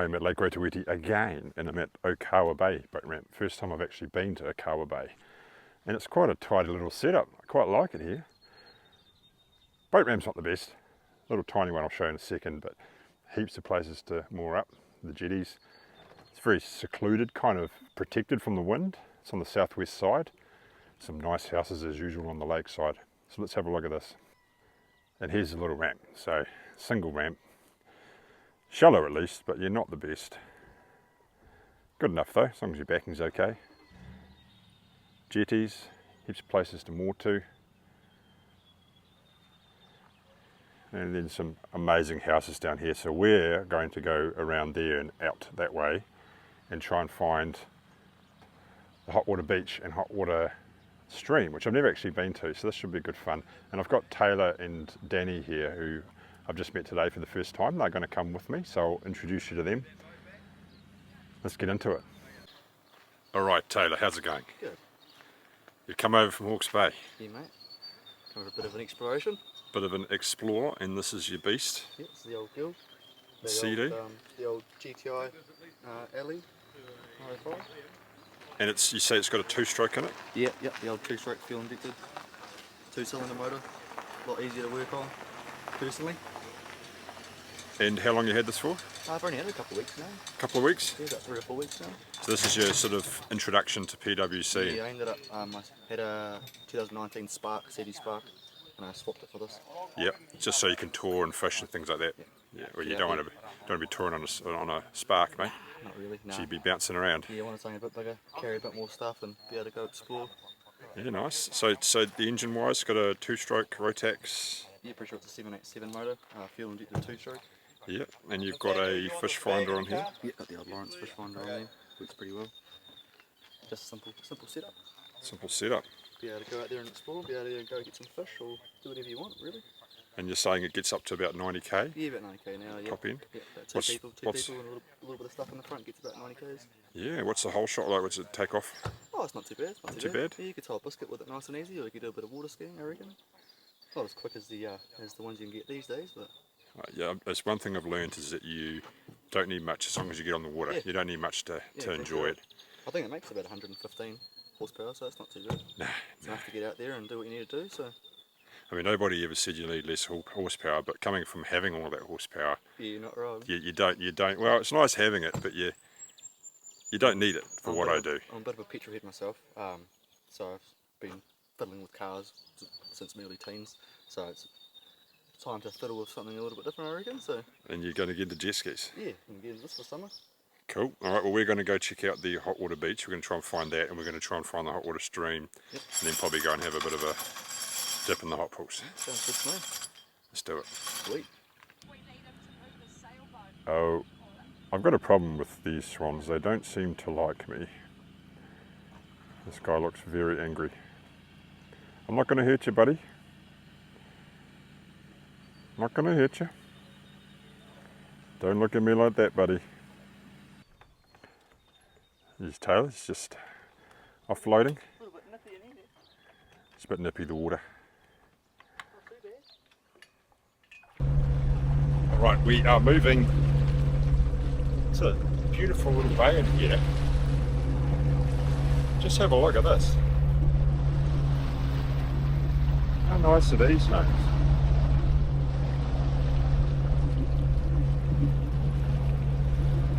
I'm at Lake Rotawiti again, and I'm at Okawa Bay boat ramp. First time I've actually been to Okawa Bay. And it's quite a tidy little setup. I quite like it here. Boat ramp's not the best. Little tiny one I'll show in a second, but heaps of places to moor up, the jetties. It's very secluded, kind of protected from the wind. It's on the southwest side. Some nice houses as usual on the lake side. So let's have a look at this. And here's a little ramp. So single ramp. Shallow at least, but you're not the best. Good enough though, as long as your backing's okay. Jetties, heaps of places to moor to. And then some amazing houses down here. So we're going to go around there and out that way and try and find the hot water beach and hot water stream, which I've never actually been to, so this should be good fun. And I've got Taylor and Danny here who I've just met today for the first time. They're going to come with me, so I'll introduce you to them. Let's get into it. All right, Taylor, how's it going? Good. You've come over from Hawke's Bay. Yeah, mate. Come for a bit of an exploration. Bit of an explore, and this is your beast. Yep, it's the old guild. Seadoo. The old GTI alley. 105. And you say it's got a two-stroke in it? Yep, the old two-stroke fuel injected. 2-cylinder motor. A lot easier to work on, personally. And how long you had this for? I've only had it a couple of weeks now. A couple of weeks? Yeah, about 3 or 4 weeks now. So this is your sort of introduction to PWC? Yeah, I ended up, I had a 2019 Spark, CD Spark, and I swapped it for this. Yep, just so you can tour and fish and things like that. Yeah, well, you don't want to be touring on a Spark, mate. Not really, no. So you'd be bouncing around. Yeah, I want something a bit bigger, carry a bit more stuff and be able to go explore. Yeah, nice. So the engine wise, got a two-stroke rotax. Yeah, pretty sure it's a 787 motor, fuel injected two-stroke. Yep, and you've got a fish finder on here. Yeah, got the old Lawrence fish finder on there. Works pretty well. Just simple setup. Simple setup. Be able to go out there and explore, be able to go get some fish or do whatever you want, really. And you're saying it gets up to about 90k? Yeah, about 90k now, yeah. Top end? Yeah, about two people and a little bit of stuff in the front gets about 90k's. Yeah, what's the whole shot like? What's it take off? Oh, it's not too bad. It's not too bad? Yeah, you could tie a biscuit with it nice and easy, or you could do a bit of water skiing, I reckon. Not as quick as the ones you can get these days, but... Yeah, that's one thing I've learned is that you don't need much as long as you get on the water. Yeah. You don't need much to enjoy it. I think it makes about 115 horsepower, so it's not too bad. Nah, it's enough to get out there and do what you need to do. So, I mean, nobody ever said you need less horsepower, but coming from having all that horsepower, yeah, you're not wrong. You don't. Well, it's nice having it, but you don't need it for what I do. I'm a bit of a petrol head myself, so I've been fiddling with cars since my early teens. So it's time to fiddle with something a little bit different, I reckon. So. And you're going to get into jet skis? Yeah, I'm getting this for summer. Cool. All right, well, we're going to go check out the hot water beach. We're going to try and find that, and we're going to try and find the hot water stream, and then probably go and have a bit of a dip in the hot pools. Sounds good to me. Let's do it. Sweet. Oh, I've got a problem with these swans. They don't seem to like me. This guy looks very angry. I'm not going to hurt you, buddy. I'm not going to hurt you. Don't look at me like that, buddy. His tail is just offloading. A little bit nippy in here. It's a bit nippy, the water. Not too bad. Alright, we are moving. It's a beautiful little bay in here. Just have a look at this. How nice are these things?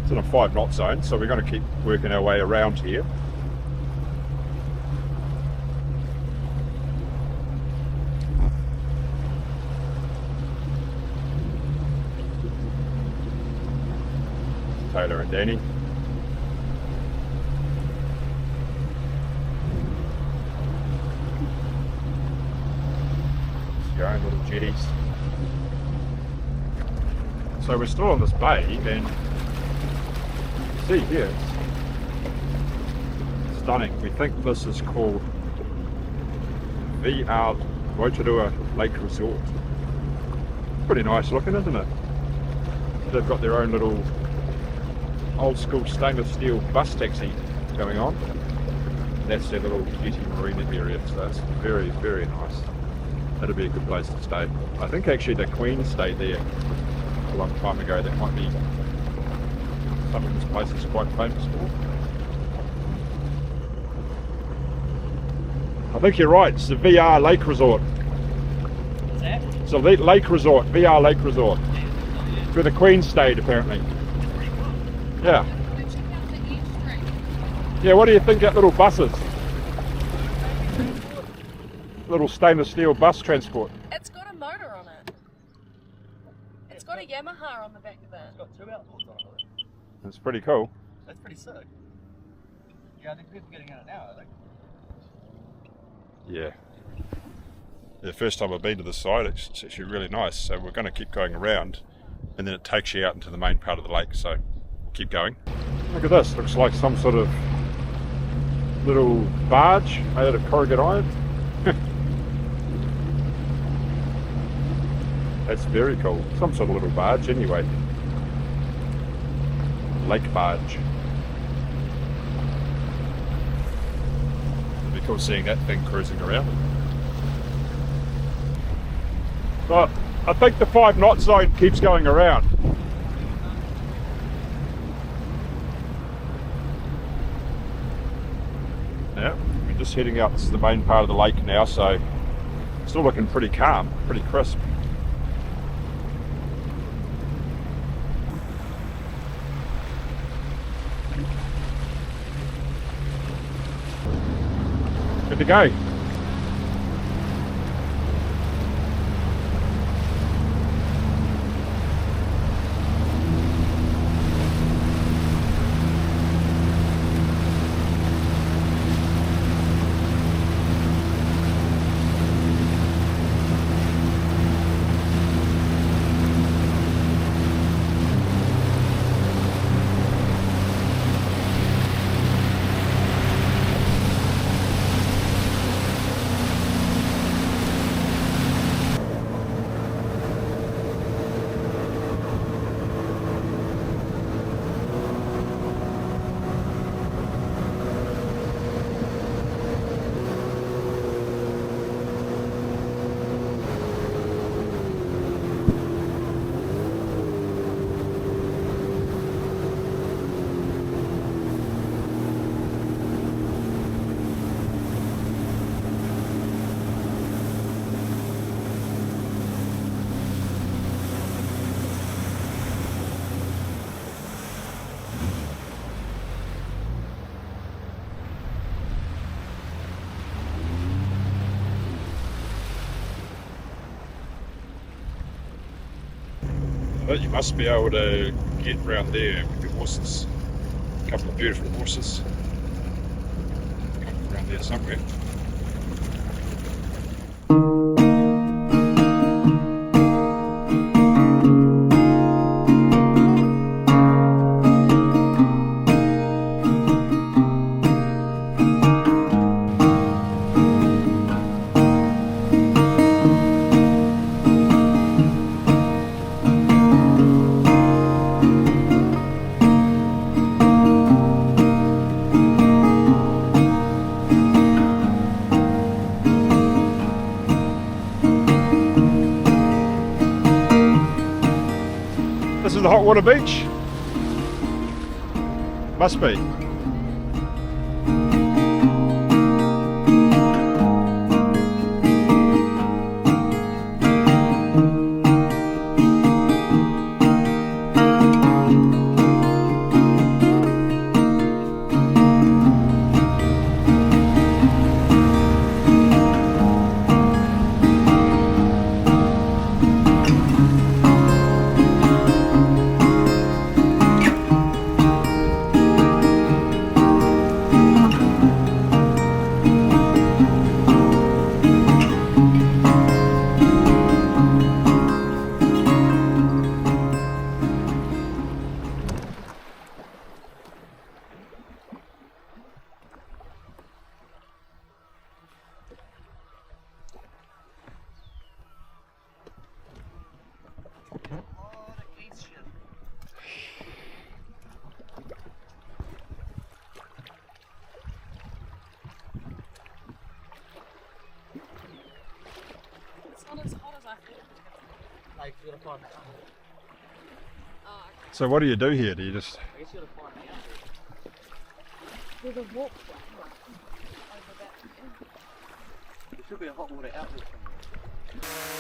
It's in a 5 knot zone, so we're going to keep working our way around here. Taylor and Danny. Your own little jetties. So we're still on this bay, and see here, it's stunning. We think this is called VR Rotorua Lake Resort. Pretty nice looking, isn't it? They've got their own little old school stainless steel bus taxi going on. That's their little duty marina area, so it's very, very nice. That'll be a good place to stay. I think actually the Queen stayed there a long time ago. That might be something this place is quite famous for. I think you're right, it's the VR lake resort. What's that? It's a lake resort, VR lake resort. It's where the Queen stayed apparently. Yeah. Yeah, what do you think that little bus is? Little stainless steel bus transport. It's got a motor on it. It's got a Yamaha on the back of it. It's got 2 outboards on it. It's pretty cool. That's pretty sick. Yeah, I think people are getting in it now, I think. Yeah. The first time I've been to the site, it's actually really nice. So we're going to keep going around, and then it takes you out into the main part of the lake. So keep going. Look at this. Looks like some sort of little barge made out of corrugated iron. That's very cool. Some sort of little barge anyway. Lake barge. It'd be cool seeing that thing cruising around. But I think the 5 knot zone keeps going around. Yeah, we're just heading out to the main part of the lake now, so still looking pretty calm, pretty crisp. Good to go. But you must be able to get round there with your horses. A couple of beautiful horses. Around there somewhere. This is the hot water beach? Must be. So what do you do here? Do you just... I guess just gotta find the outlet. There's a walkway over that way. There should be a hot water outlet somewhere.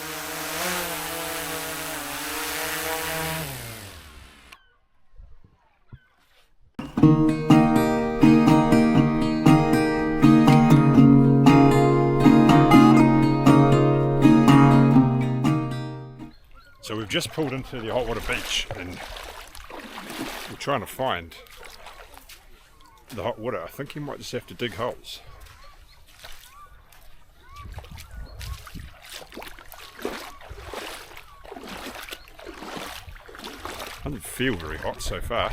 So we've just pulled into the hot water beach and we're trying to find the hot water. I think you might just have to dig holes. Doesn't feel very hot so far.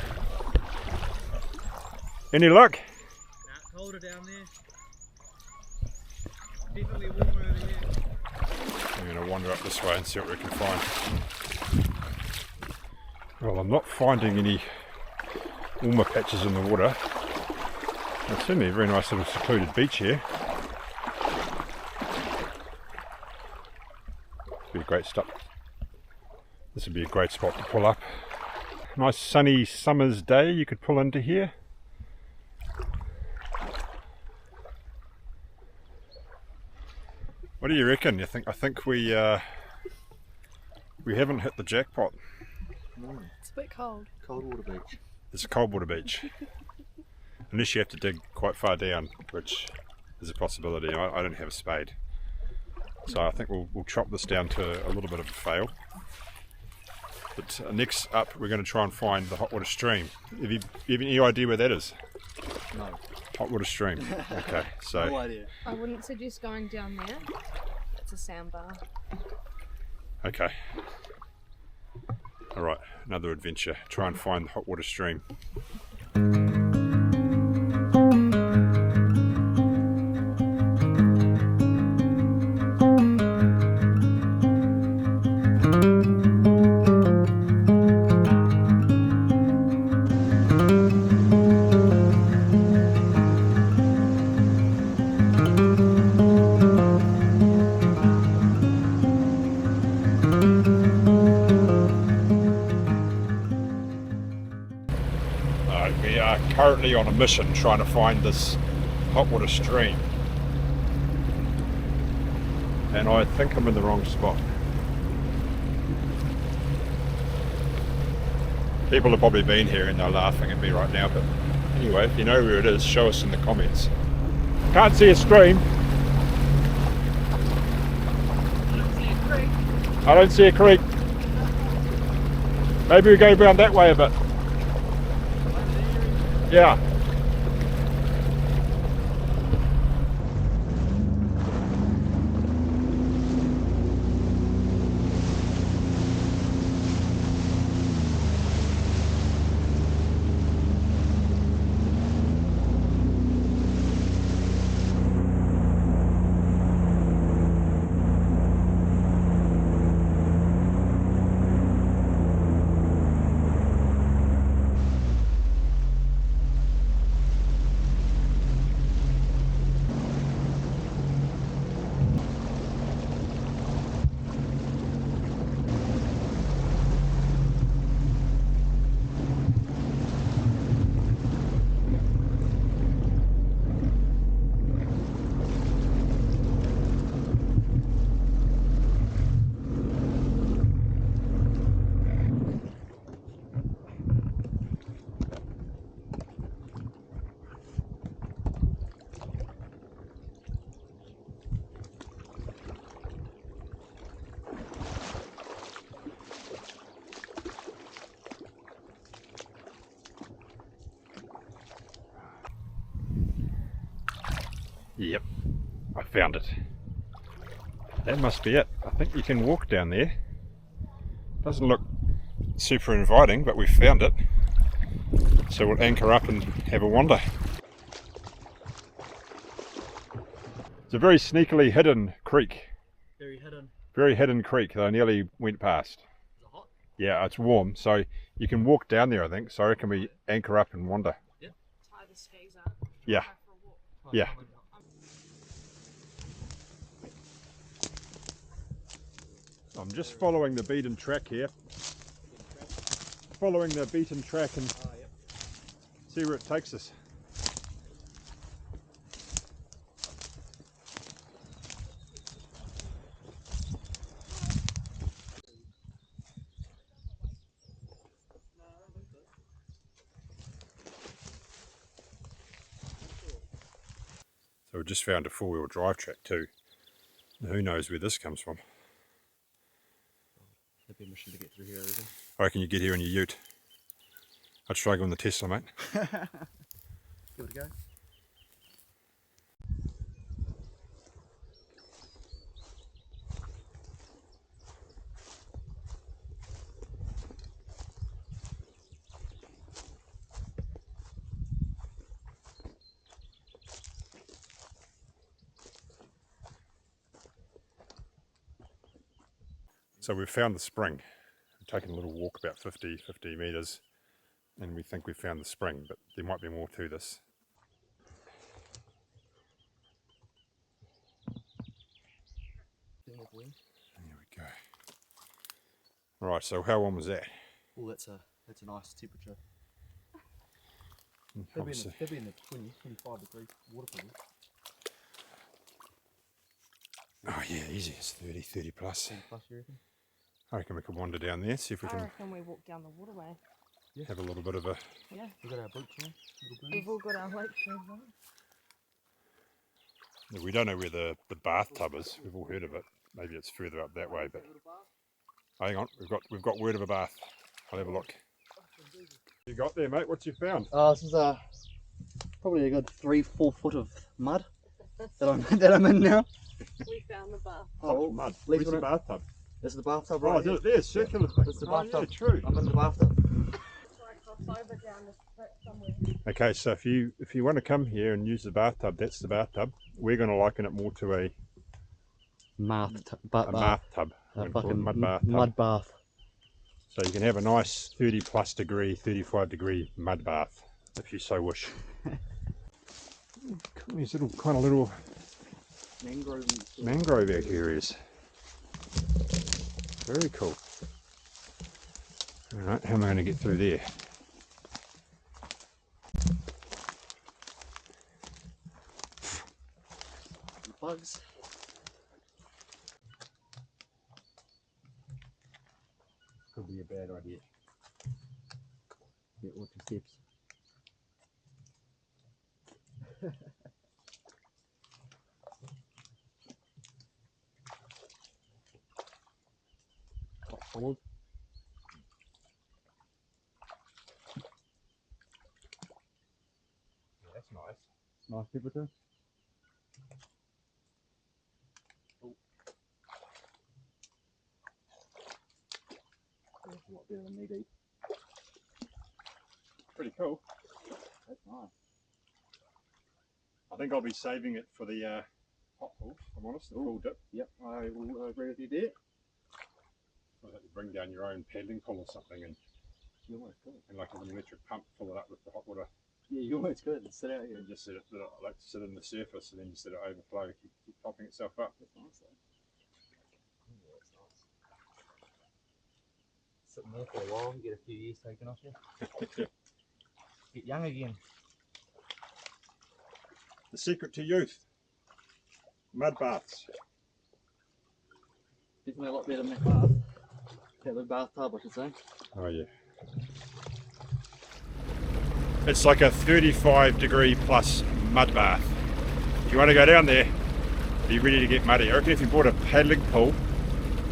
Any luck? Nah, colder down there. Definitely warmer over here. I'm going to wander up this way and see what we can find. Well, I'm not finding any warmer patches in the water. It's certainly a very nice little secluded beach here. Be a great stop. This would be a great spot to pull up. Nice sunny summer's day you could pull into here. What do you reckon? I think we haven't hit the jackpot. No, It's a bit cold. cold water beach. It's a cold water beach. Unless you have to dig quite far down, which is a possibility. I don't have a spade. So I think we'll chop this down to a little bit of a fail. But next up we're going to try and find the hot water stream. Have you any idea where that is? No. Hot water stream. Okay, so No idea. I wouldn't suggest going down there. It's a sandbar. okay. Alright, another adventure. Try and find the hot water stream. We are currently on a mission trying to find this hot water stream, and I think I'm in the wrong spot. People have probably been here and they're laughing at me right now, but anyway, if you know where it is, show us in the comments. Can't see a stream. I don't see a creek. Maybe we go around that way a bit. Yeah. Yep, I found it. That must be it. I think you can walk down there. Doesn't look super inviting, but we found it. So we'll anchor up and have a wander. It's a very sneakily hidden creek. Very hidden. Very hidden creek that I nearly went past. Is it hot? Yeah, it's warm, so you can walk down there, I think. So I reckon we anchor up and wander. Tie the skis up. Yeah. Go for a walk. Yeah. I'm just following the beaten track here. Following the beaten track and See where it takes us. So we just found a four-wheel drive track too. Now who knows where this comes from? There'd be a mission to get through here, I reckon. I reckon you get here in your ute. I'd struggle in the Tesla, mate. Give it a go. So we've found the spring. We've taken a little walk about 50 metres and we think we've found the spring, but there might be more to this. There we go. Right, so how warm was that? Oh, that's a nice temperature. Obviously. They'd be in the 20, 25 degree water probably. Oh yeah, easy. It's 30 plus. 10 plus, you reckon? I reckon we could wander down there, see if we I can reckon we walk down the waterway. have a little bit of a... Yeah. We've got our boots on, little boots. We've all got our lake shoes on. Yeah, we don't know where the bathtub is. We've all heard of it. Maybe it's further up that way, but hang on, we've got word of a bath. I'll have a look. You got there, mate? What you found? This is probably a good 3-4 foot of mud that I'm in now. We found the bath. Oh, mud. Where's Where's the bathtub? This is the bathtub Oh, right here. there's circular thing. This is the Oh, bathtub. yeah, true. I'm in the bathtub. So I cross over down this bit somewhere. Okay, so if you want to come here and use the bathtub, that's the bathtub. We're going to liken it more to a Bathtub. bathtub. A We're gonna call it fucking mud bathtub. mud bath. So you can have a nice 30 plus degree, 35 degree mud bath if you so wish. These little mangrove areas. Very cool. Alright, how am I going to get through there? Bugs. Could be a bad idea. Yeah, watch your steps. Forward. Yeah, that's nice. Nice temperature. That's a lot better than knee deep. Pretty cool. That's nice. I think I'll be saving it for the hot pool, if I'm honest, the full dip. Yep, I will agree with you there. I'll have to bring down your own paddling pool or something and like an electric pump, fill it up with the hot water. Yeah, you always could sit out here. And just I like to sit in the surface and then just let it overflow, keep topping itself up. That's nice though. Yeah, that's nice. Sitting there for a while, get a few years taken off you. Get young again. The secret to youth. Mud baths. Definitely a lot better than that bath. That little bathtub, I should say. Oh yeah. It's like a 35 degree plus mud bath. If you want to go down there, be ready to get muddy. I reckon if you bought a paddling pool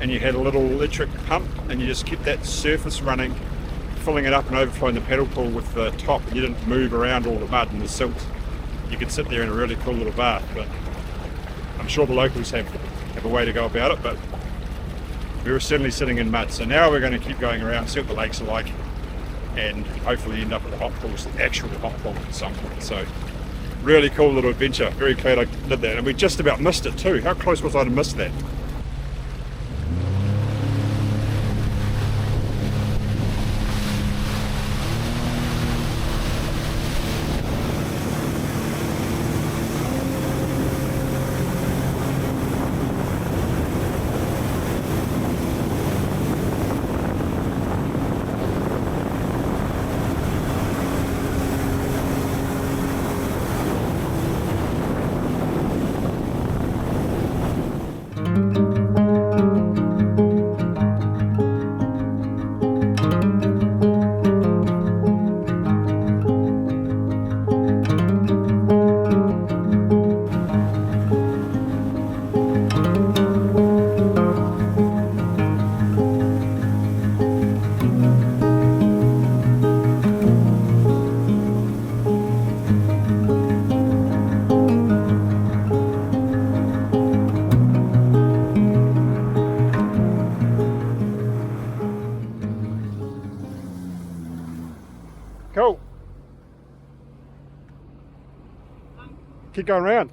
and you had a little electric pump and you just kept that surface running, filling it up and overflowing the paddle pool with the top, and you didn't move around all the mud and the silt, you could sit there in a really cool little bath. But I'm sure the locals have a way to go about it, but we were certainly sitting in mud. So now we're going to keep going around, see what the lakes are like, and hopefully end up at the hot pools, the actual hot pool at some point. So really cool little adventure. Very glad I did that, and we just about missed it too. How close was I to miss that? Keep going round.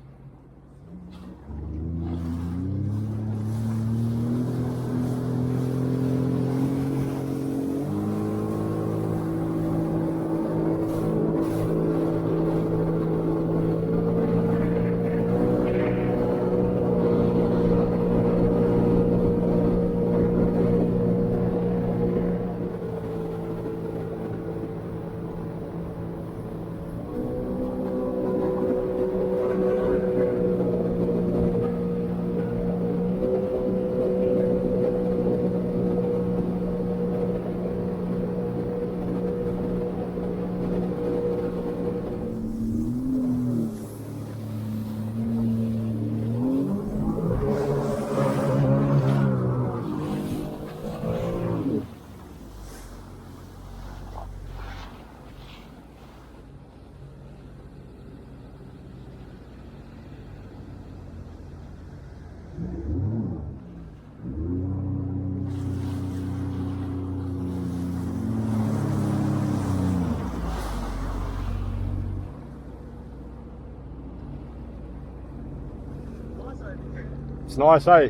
It's nice, eh?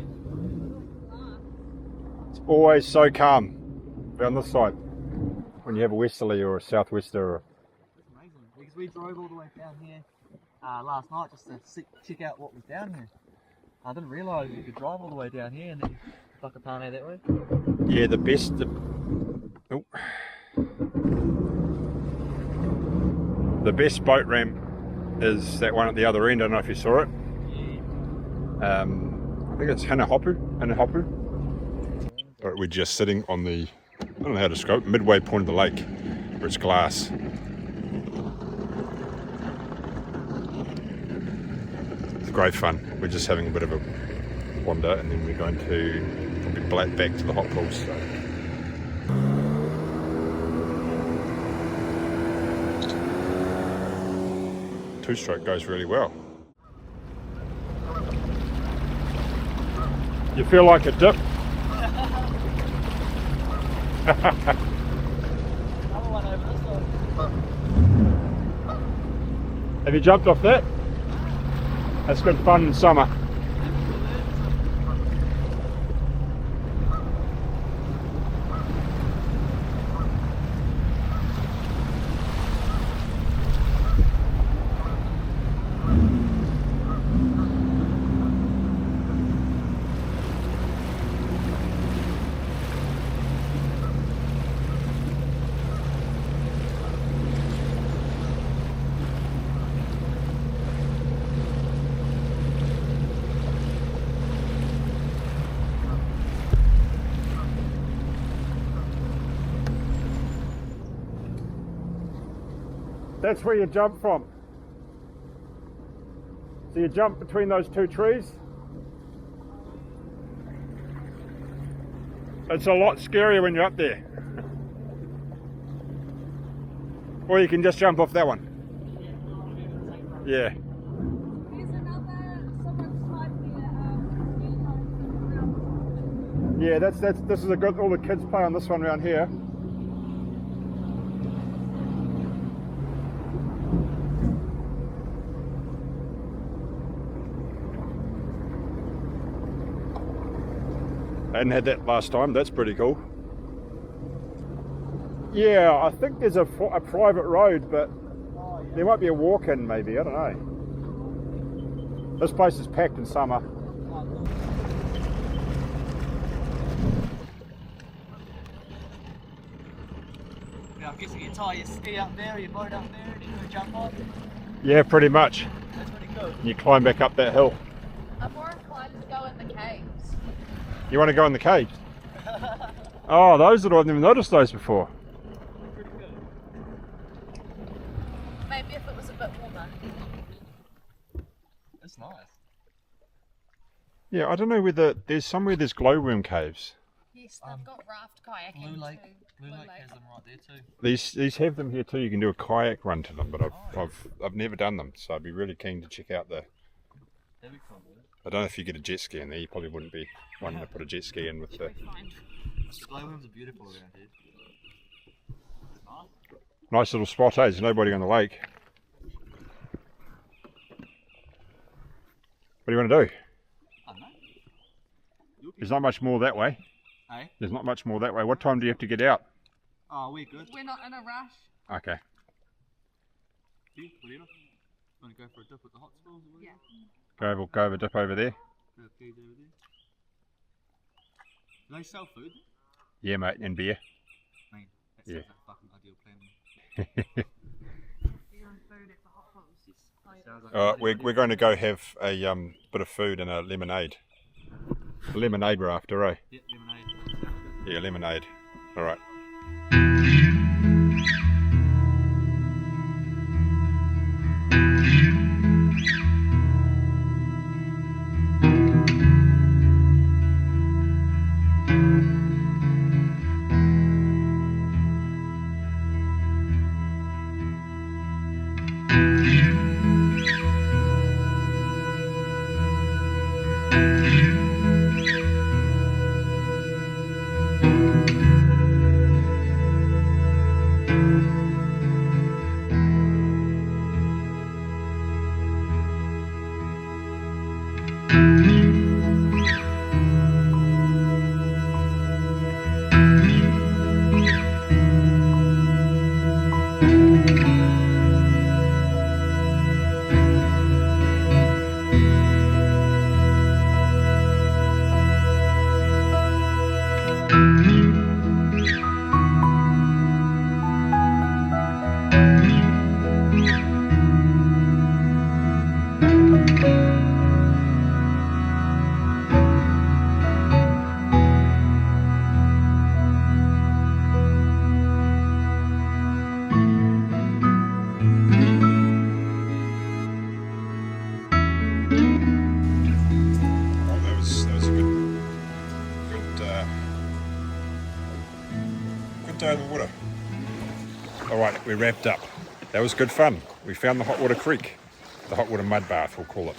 It's always so calm down this side when you have a westerly or a southwester. It's amazing because we drove all the way down here last night just to check out what was down here. I didn't realise you could drive all the way down here and then fuck a parno that way. Yeah, the best. The best boat ramp is that one at the other end. I don't know if you saw it. Yeah. I think it's Hanahopu. But we're just sitting on the, I don't know how to describe it, midway point of the lake, where it's glass. It's great fun. We're just having a bit of a wander, and then we're going to probably back to the hot pools. So. Two-stroke goes really well. You feel like a dip. Have you jumped off that? That's good fun in summer. That's where you jump from. So you jump between those two trees. It's a lot scarier when you're up there. Or you can just jump off that one. Yeah. There's another, someone's typed here, Yeah, this is a good, all the kids play on this one around here. I hadn't had that last time. That's pretty cool. Yeah, I think there's a private road, but there might be a walk-in maybe, I don't know. This place is packed in summer. Yeah, I'm guessing you tie your ski up there or your boat up there and then you jump on. Yeah, pretty much. That's pretty cool. And you climb back up that hill. I'm more inclined to go in the caves. You want to go in the caves? Oh, those that I've never noticed those before. Pretty good. Maybe if it was a bit warmer. That's nice. Yeah, I don't know whether there's somewhere there's glowworm caves. Yes, they've got raft kayaking Blue Lake. too. Blue Lake has them right there too. These have them here too. You can do a kayak run to them, but I've never done them, so I'd be really keen to check out the. That'd be cool. I don't know if you get a jet ski in there. You probably wouldn't be wanting to put a jet ski in with the. Glowworms are beautiful around here. Nice. Nice little spot, eh? There's nobody on the lake. What do you want to do? I don't know. There's not much more that way. Hey? There's not much more that way. What time do you have to get out? Oh, we're good. We're not in a rush. Okay. You, whatever. Want to go for a dip at the hot springs or whatever? Yeah. Go over, dip over there. Grab keys over there. Do they sell food? Yeah, mate, and beer. I mean, that Yeah. sounds like a fucking ideal plan. You're on food at the hot ones. Sounds like We're going to go have a bit of food and a lemonade. A lemonade we're after, eh? Yeah, lemonade. Sounds good. Yeah, lemonade. All right. Day in the water. All right, we're wrapped up. That was good fun. We found the hot water creek, the hot water mud bath, we'll call it.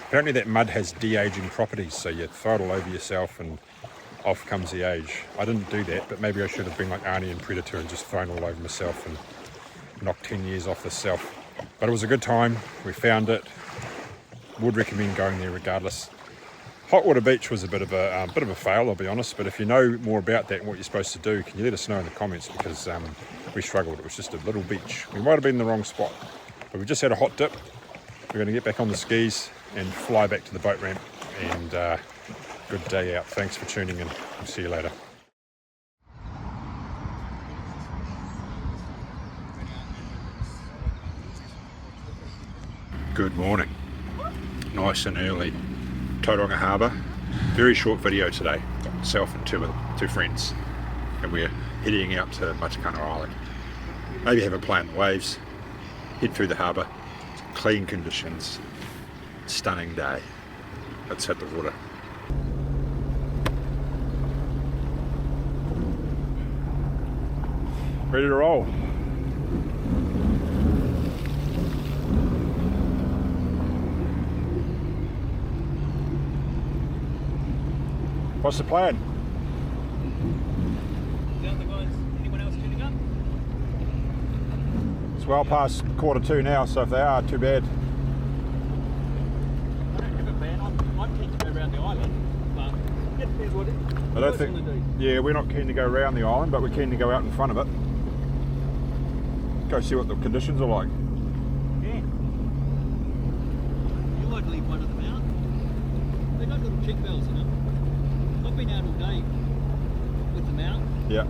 Apparently that mud has de-aging properties, so you throw it all over yourself and off comes the age. I didn't do that, but maybe I should have been like Arnie in Predator and just thrown all over myself and knocked 10 years off the self. But it was a good time. We found it. Would recommend going there regardless. Hot water beach was a bit of a fail, I'll be honest, but if you know more about that and what you're supposed to do, can you let us know in the comments, because we struggled. It was just a little beach. We might have been in the wrong spot, but we just had a hot dip. We're going to get back on the skis and fly back to the boat ramp, and good day out. Thanks for tuning in. I'll see you later. Good morning. Nice and early. Tauranga Harbour. Very short video today. Got myself and two friends, and we're heading out to Matakana Island. Maybe have a play on the waves, head through the harbour. Clean conditions, stunning day. Let's hit the water. Ready to roll. What's the plan? Anyone else tuning up? It's well past 1:45 now, so if they are, too bad. I don't have a ban. I'm keen to go around the island, but it depends what I don't think. Yeah, we're not keen to go around the island, but we're keen to go out in front of it. Go see what the conditions are like. Yeah. You like to leave one of them out? They got little chick bells in them. I've been out all day with them out. Yeah.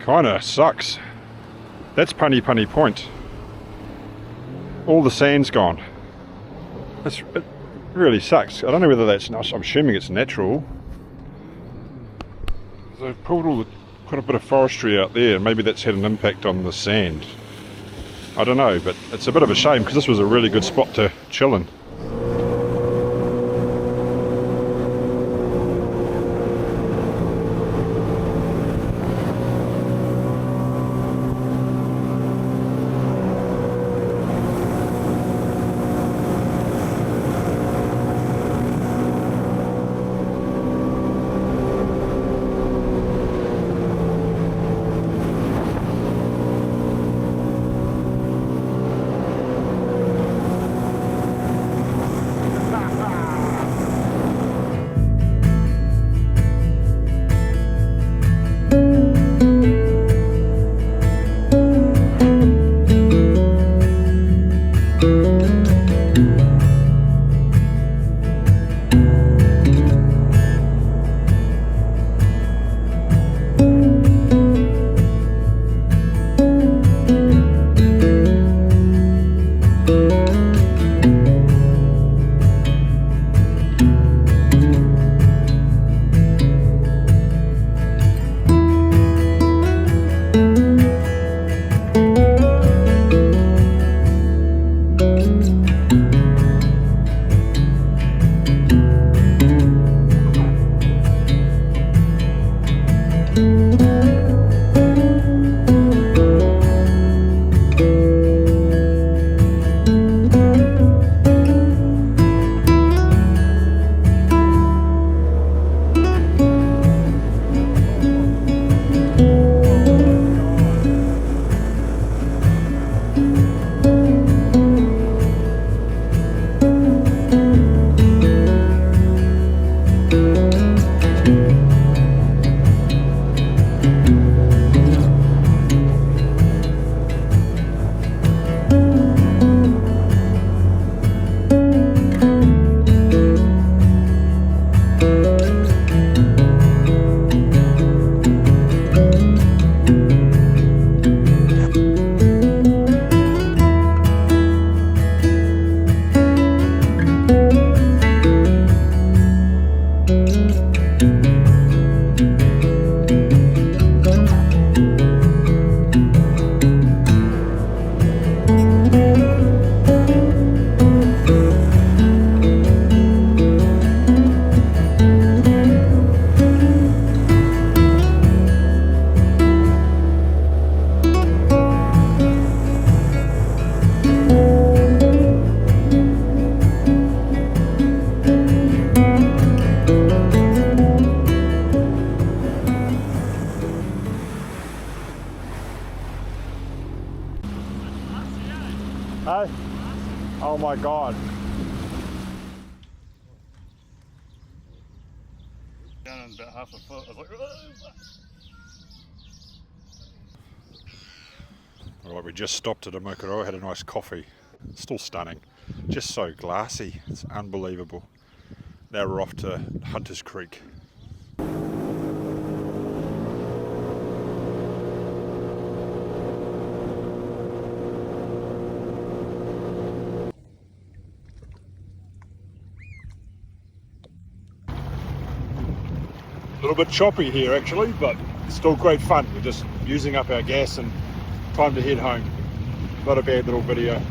Kinda sucks. That's Punny Point. All the sand's gone. It really sucks. I don't know whether that's, I'm assuming it's natural. They've pulled quite a bit of forestry out there, and maybe that's had an impact on the sand. I don't know, but it's a bit of a shame because this was a really good spot to chill in. Hey? Oh my God. Down in about half a foot. I was like, Alright, we just stopped at a Mokoro, had a nice coffee. Still stunning. Just so glassy. It's unbelievable. Now we're off to Hunter's Creek. A little bit choppy here actually, but still great fun. We're just using up our gas and time to head home. Not a bad little video.